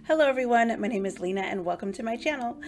Hello everyone, my name is Lena and welcome to my channel.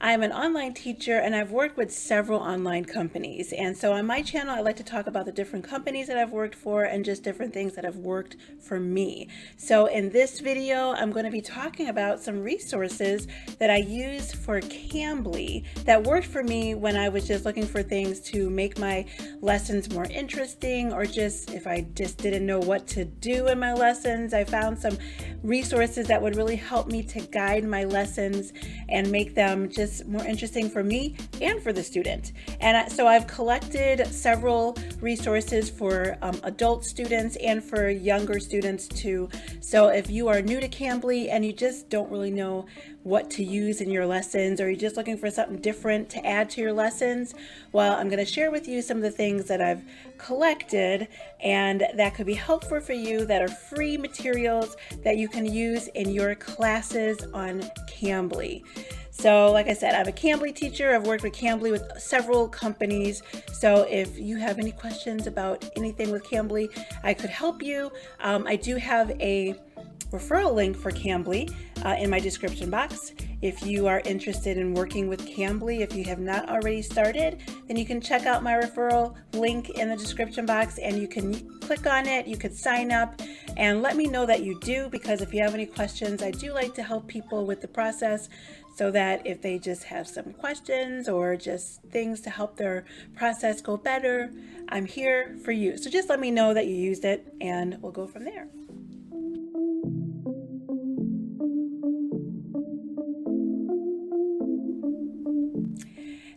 I'm an online teacher and I've worked with several online companies, and so on my channel I like to talk about the different companies that I've worked for and just different things that have worked for me. So in this video I'm going to be talking about some resources that I used for Cambly that worked for me when I was just looking for things to make my lessons more interesting, or just if I just didn't know what to do in my lessons. I found some resources that would really help me to guide my lessons and make them just more interesting for me and for the student. And so I've collected several resources for adult students and for younger students too. So if you are new to Cambly and you just don't really know what to use in your lessons, or you're just looking for something different to add to your lessons, well, I'm going to share with you some of the things that I've collected and that could be helpful for you, that are free materials that you can use in your classes on Cambly. So like I said, I'm a Cambly teacher. I've worked with Cambly with several companies. So if you have any questions about anything with Cambly, I could help you. I do have a referral link for Cambly in my description box. If you are interested in working with Cambly, if you have not already started, then you can check out my referral link in the description box and you can click on it. You could sign up and let me know that you do, because if you have any questions, I do like to help people with the process, so that if they just have some questions or just things to help their process go better, I'm here for you. So just let me know that you used it and we'll go from there.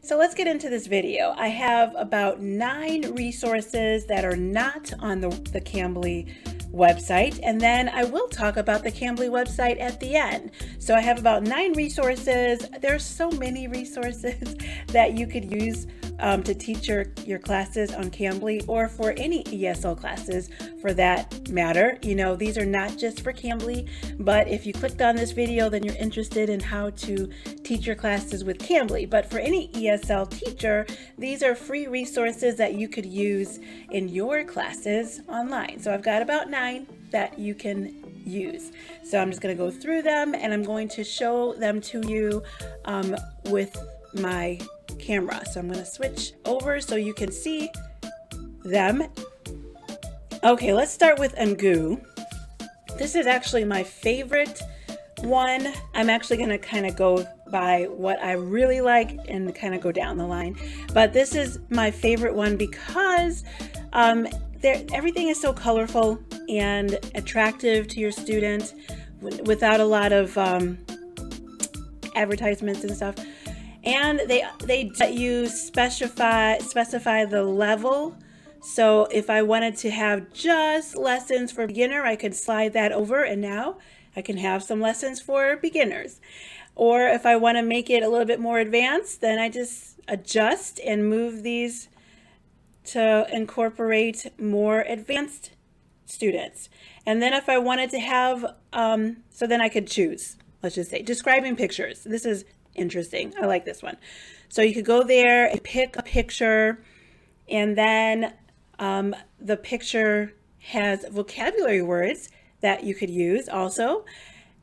So let's get into this video. I have about 9 resources that are not on the Cambly website, and then I will talk about the Cambly website at the end. So I have about 9 resources. There's so many resources that you could use to teach your classes on Cambly, or for any ESL classes for that matter. You know, these are not just for Cambly, but if you clicked on this video, then you're interested in how to teach your classes with Cambly. But for any ESL teacher, these are free resources that you could use in your classes online. So I've got about 9 that you can use. So I'm just going to go through them and I'm going to show them to you with my camera. So I'm going to switch over so you can see them. Okay, let's start with Ngoo. This is actually my favorite one. I'm actually going to kind of go by what I really like and kind of go down the line. But this is my favorite one because everything is so colorful and attractive to your student without a lot of advertisements and stuff. And they let you specify the level. So if I wanted to have just lessons for beginner, I could slide that over and now I can have some lessons for beginners. Or if I want to make it a little bit more advanced, then I just adjust and move these to incorporate more advanced students. And then if I wanted to have, so then I could choose, let's just say, describing pictures. This is interesting. I like this one. So you could go there and pick a picture, and then the picture has vocabulary words that you could use also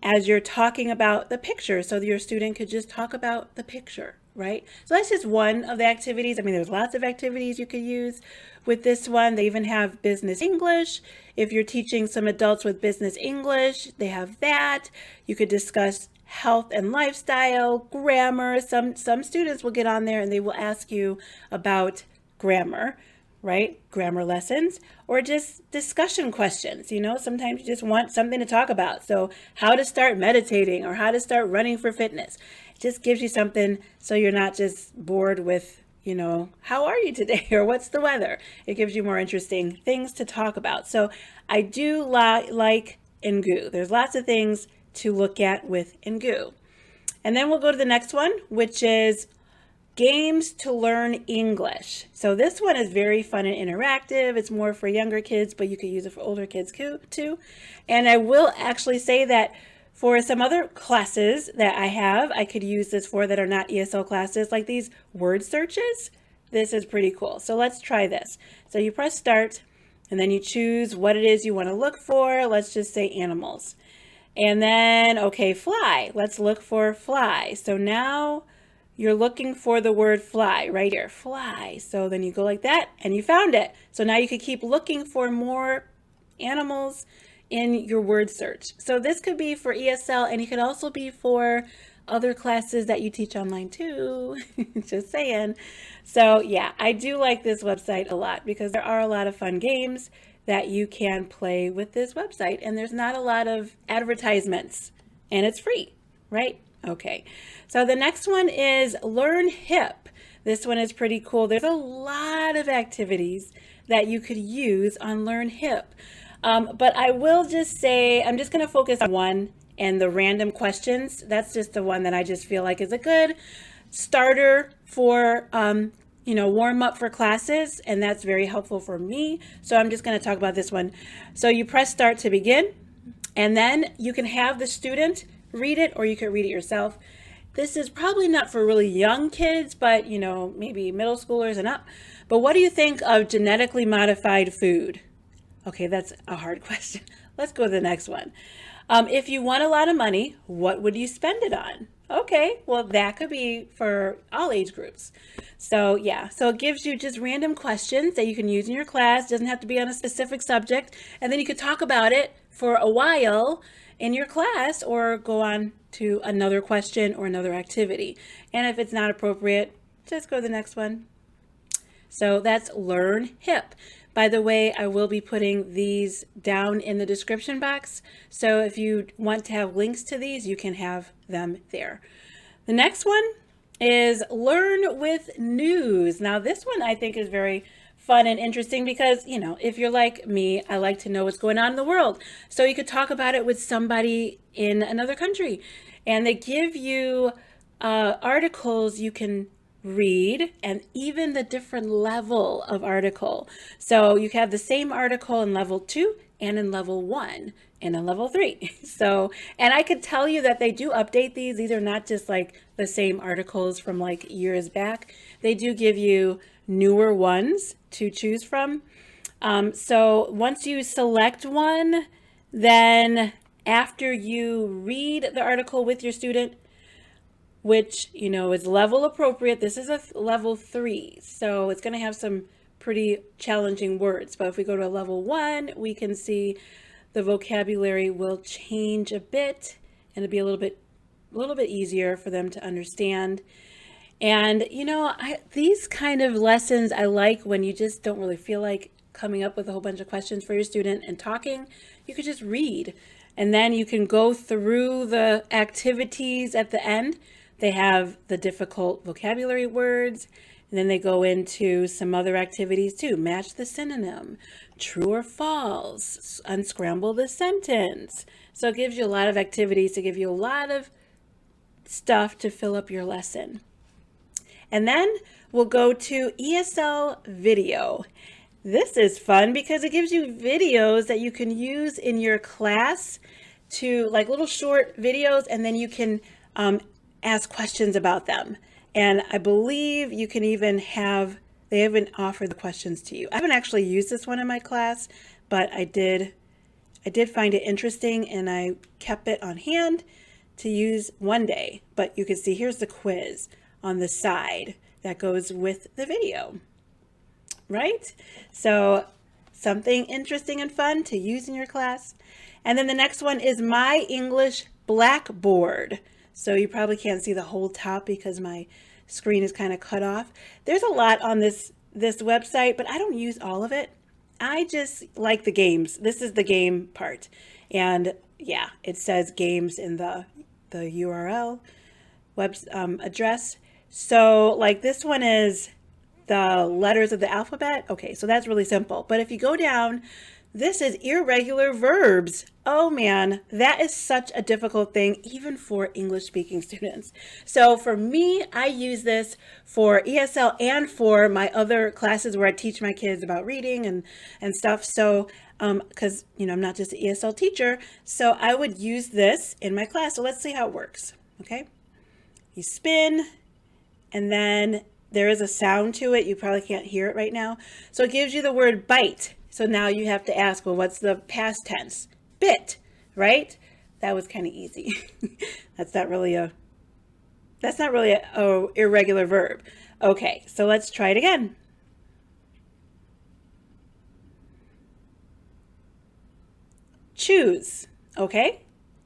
as you're talking about the picture, so that your student could just talk about the picture, right? So that's just one of the activities. I mean, there's lots of activities you could use with this one. They even have business English. If you're teaching some adults with business English, they have that. You could discuss health and lifestyle, grammar. Some students will get on there and they will ask you about grammar, right? Grammar lessons, or just discussion questions. You know, sometimes you just want something to talk about. So how to start meditating or how to start running for fitness. It just gives you something so you're not just bored with, you know, how are you today or what's the weather? It gives you more interesting things to talk about. So I do like Ngoo. There's lots of things to look at with Ngoo. And then we'll go to the next one, which is Games to Learn English. So this one is very fun and interactive. It's more for younger kids, but you could use it for older kids too. And I will actually say that for some other classes that I have, I could use this for that are not ESL classes, like these word searches. This is pretty cool. So let's try this. So you press start and then you choose what it is you want to look for. Let's just say animals. And then, okay, fly. Let's look for fly. So now you're looking for the word fly right here, fly. So then you go like that and you found it. So now you could keep looking for more animals in your word search. So this could be for ESL, and it could also be for other classes that you teach online too. Just saying. So yeah, I do like this website a lot because there are a lot of fun games that you can play with this website, and there's not a lot of advertisements, and it's free, right? Okay, so the next one is Learn Hip. This one is pretty cool. There's a lot of activities that you could use on Learn Hip. But I will just say, I'm just going to focus on one, and the random questions. That's just the one that I just feel like is a good starter for, warm up for classes, and that's very helpful for me. So I'm just going to talk about this one. So you press start to begin, and then you can have the student read it, or you could read it yourself. This is probably not for really young kids, but maybe middle schoolers and up. But what do you think of genetically modified food? Okay, that's a hard question. Let's go to the next one. If you won a lot of money, what would you spend it on? Okay, well, that could be for all age groups. So yeah, so it gives you just random questions that you can use in your class. It doesn't have to be on a specific subject. And then you could talk about it for a while in your class, or go on to another question or another activity. And if it's not appropriate, just go to the next one. So that's Learn Hip. By the way, I will be putting these down in the description box. So if you want to have links to these, you can have them there. The next one is Learn with News. Now this one I think is very fun and interesting because, if you're like me, I like to know what's going on in the world. So you could talk about it with somebody in another country. And they give you articles you can read, and even the different level of article. So you have the same article in level 2 and in level 1 and in level 3. So, and I could tell you that they do update these. These are not just like the same articles from like years back. They do give you newer ones to choose from. So once you select one, then after you read the article with your student, which, is level appropriate. This is a level 3, so it's going to have some pretty challenging words. But if we go to a level 1, we can see the vocabulary will change a bit, and it'll be a little bit easier for them to understand. And, these kind of lessons I like when you just don't really feel like coming up with a whole bunch of questions for your student and talking. You could just read, and then you can go through the activities at the end. They have the difficult vocabulary words, and then they go into some other activities too. Match the synonym, true or false, unscramble the sentence. So it gives you a lot of activities to give you a lot of stuff to fill up your lesson. And then we'll go to ESL Video. This is fun because it gives you videos that you can use in your class, to like little short videos, and then you can ask questions about them. And I believe you can even they even offer the questions to you. I haven't actually used this one in my class, but I did find it interesting, and I kept it on hand to use one day. But you can see here's the quiz on the side that goes with the video, right? So something interesting and fun to use in your class. And then the next one is My English Blackboard. So you probably can't see the whole top because my screen is kind of cut off. There's a lot on this website, but I don't use all of it. I just like the games. This is the game part. And yeah, it says games in the URL address. So like this one is the letters of the alphabet. Okay, so that's really simple. But if you go down, this is irregular verbs. Oh man, that is such a difficult thing, even for English speaking students. So for me, I use this for ESL and for my other classes where I teach my kids about reading and stuff. So, because, I'm not just an ESL teacher, so I would use this in my class. So let's see how it works. Okay. You spin, and then there is a sound to it. You probably can't hear it right now. So it gives you the word bite. So now you have to ask, well, what's the past tense? Bit, right? that was kind of easy. That's not really a irregular verb. Okay, so let's try it again. Choose. Okay,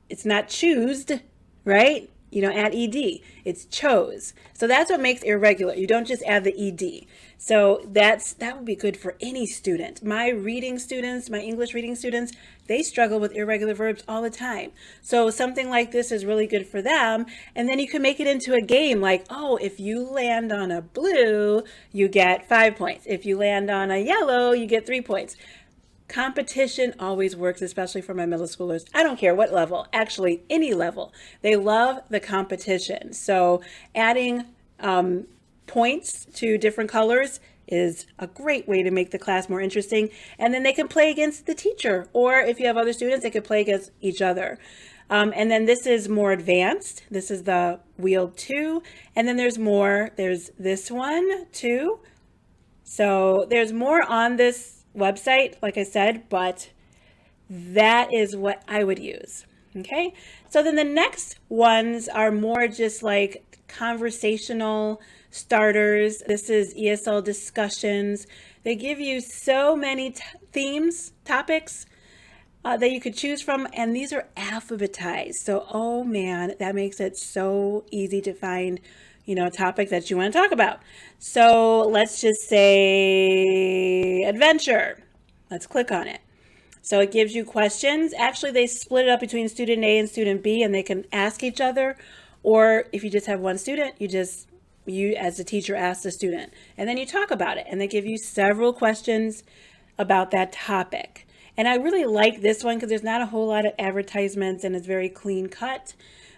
it's not choosed, right? You don't add ed, it's chose. So that's what makes irregular. You don't just add the ed. So that would be good for any student. My reading students, my English reading students, they struggle with irregular verbs all the time. So something like this is really good for them. And then you can make it into a game like, oh, if you land on a blue, you get 5 points. If you land on a yellow, you get 3 points. Competition always works, especially for my middle schoolers. I don't care what level, actually any level. They love the competition. So adding points to different colors is a great way to make the class more interesting. And then they can play against the teacher, or if you have other students, they could play against each other. And then this is more advanced. This is the wheel 2. And then there's more. There's this one too. So there's more on this website, like I said, but that is what I would use. Okay, so then the next ones are more just like conversational starters. This is ESL Discussions. They give you so many themes, topics that you could choose from, and these are alphabetized. So, oh man, that makes it so easy to find topic that you want to talk about. So let's just say adventure. Let's click on it. So it gives you questions. Actually, they split it up between student A and student B, and they can ask each other. Or if you just have one student, you as the teacher ask the student, and then you talk about it. And they give you several questions about that topic. And I really like this one because there's not a whole lot of advertisements and it's very clean cut.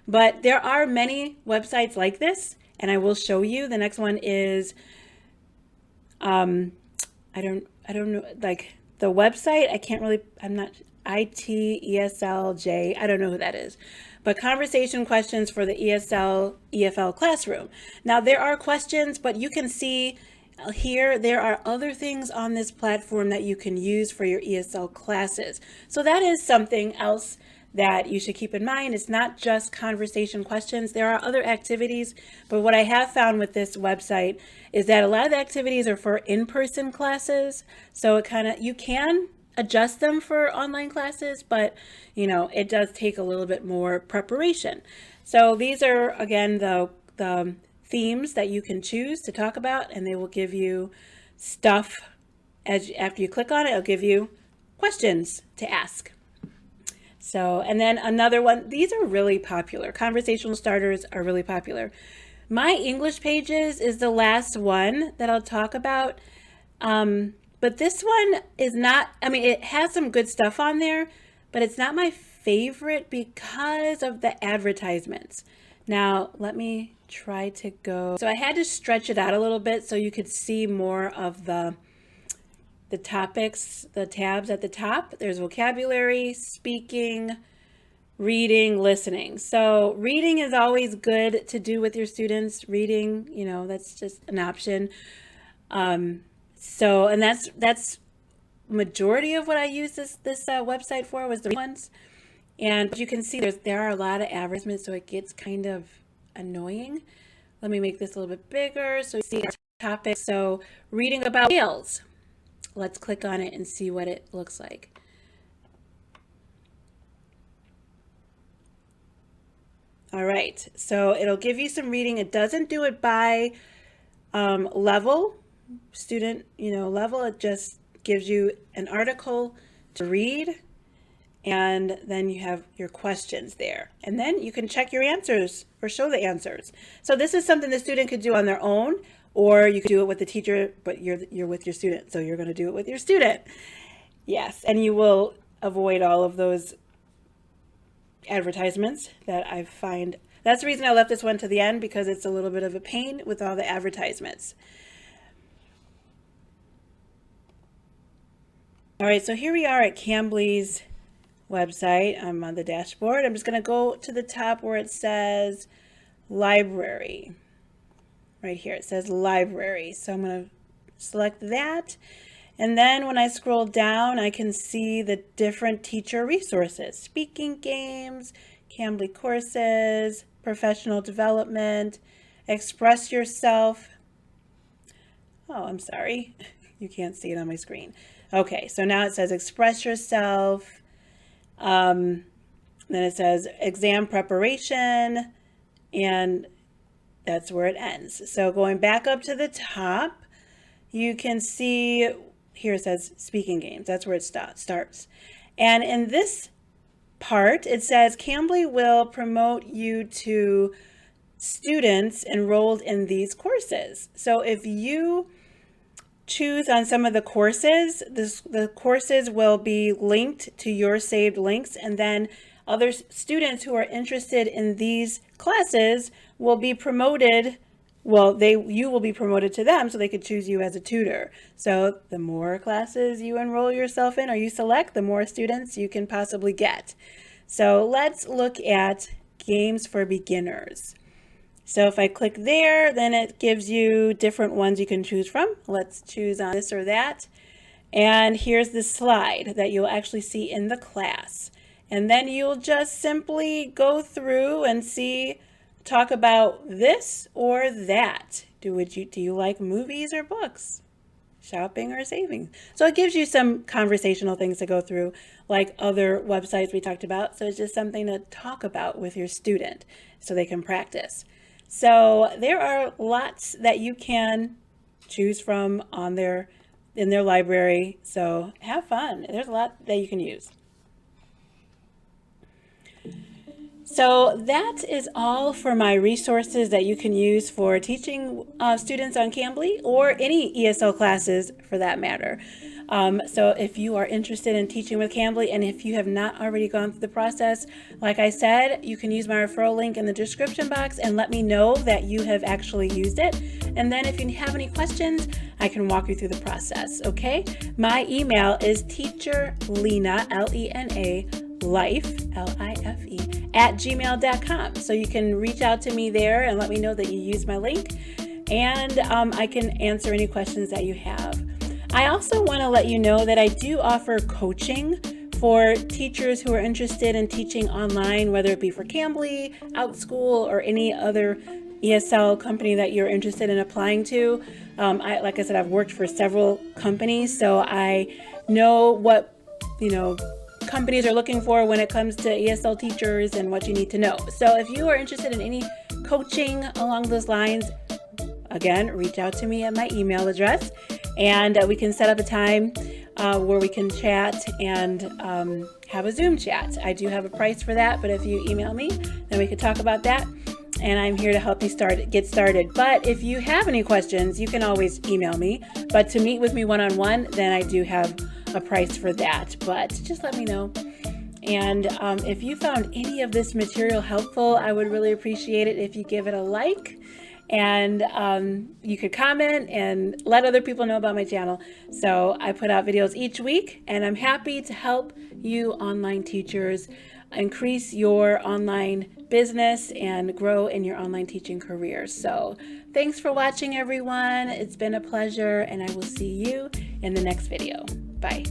But there are many websites like this, and I will show you. The next one is, I don't know, like the website, I'm not, ESLJ, I don't know who that is, but conversation questions for the EFL classroom. Now there are questions, but you can see here, there are other things on this platform that you can use for your ESL classes. So that is something else that you should keep in mind. It's not just conversation questions. There are other activities, but what I have found with this website is that a lot of the activities are for in-person classes. So you can adjust them for online classes, but it does take a little bit more preparation. So these are, again, the themes that you can choose to talk about, and they will give you stuff after you click on it. It'll give you questions to ask. So, and then another one, these are really popular. Conversational starters are really popular. My English pages is the last one that I'll talk about. But this one is not, it has some good stuff on there, but it's not my favorite because of the advertisements. Now, let me try to go. So I had to stretch it out a little bit so you could see more of the topics, the tabs at the top. There's vocabulary, speaking, reading, listening. So reading is always good to do with your students. Reading, that's just an option. And that's majority of what I use this website for was the ones. And you can see there are a lot of advertisements, so it gets kind of annoying. Let me make this a little bit bigger so you see our topic. So reading about whales. Let's click on it and see what it looks like. All right, so it'll give you some reading. It doesn't do it by level, student, level. It just gives you an article to read, and then you have your questions there. And then you can check your answers or show the answers. So this is something the student could do on their own, or you could do it with the teacher, but you're with your student, so you're going to do it with your student. Yes, and you will avoid all of those advertisements that I find. That's the reason I left this one to the end, because it's a little bit of a pain with all the advertisements. All right, so here we are at Cambly's website. I'm on the dashboard. I'm just going to go to the top where it says library. Right here it says library. So I'm going to select that. And then when I scroll down, I can see the different teacher resources, speaking games, Cambly courses, professional development, express yourself. Oh, I'm sorry. You can't see it on my screen. Okay, so now it says express yourself. Then it says exam preparation, and that's where it ends. So going back up to the top, you can see here it says speaking games. That's where it starts. And in this part, it says Cambly will promote you to students enrolled in these courses. So if you choose on some of the courses, the courses will be linked to your saved links, and then other students who are interested in these classes will be promoted. Well, you will be promoted to them so they could choose you as a tutor. So the more classes you enroll yourself in or you select, the more students you can possibly get. So let's look at games for beginners. So if I click there, then it gives you different ones you can choose from. Let's choose on this or that. And here's the slide that you'll actually see in the class. And then you'll just simply go through and talk about this or that. Do you like movies or books? Shopping or saving? So it gives you some conversational things to go through, like other websites we talked about. So it's just something to talk about with your student so they can practice. So there are lots that you can choose from in their library. So have fun. There's a lot that you can use. So that is all for my resources that you can use for teaching students on Cambly or any ESL classes for that matter. So if you are interested in teaching with Cambly, and if you have not already gone through the process, like I said, you can use my referral link in the description box and let me know that you have actually used it. And then if you have any questions, I can walk you through the process, okay? My email is TeacherLena, Lena, Life, @gmail.com. So you can reach out to me there and let me know that you used my link, and I can answer any questions that you have. I also want to let you know that I do offer coaching for teachers who are interested in teaching online, whether it be for Cambly, Outschool, or any other ESL company that you're interested in applying to. Like I said, I've worked for several companies, so I know what companies are looking for when it comes to ESL teachers and what you need to know. So if you are interested in any coaching along those lines, again, reach out to me at my email address, and we can set up a time where we can chat and have a Zoom chat. I do have a price for that, but if you email me, then we could talk about that. And I'm here to help you get started. But if you have any questions, you can always email me. But to meet with me one-on-one, then I do have a price for that. But just let me know. And if you found any of this material helpful, I would really appreciate it if you give it a like. And you could comment and let other people know about my channel. So I put out videos each week, and I'm happy to help you online teachers increase your online business and grow in your online teaching career. So thanks for watching, everyone. It's been a pleasure, and I will see you in the next video. Bye.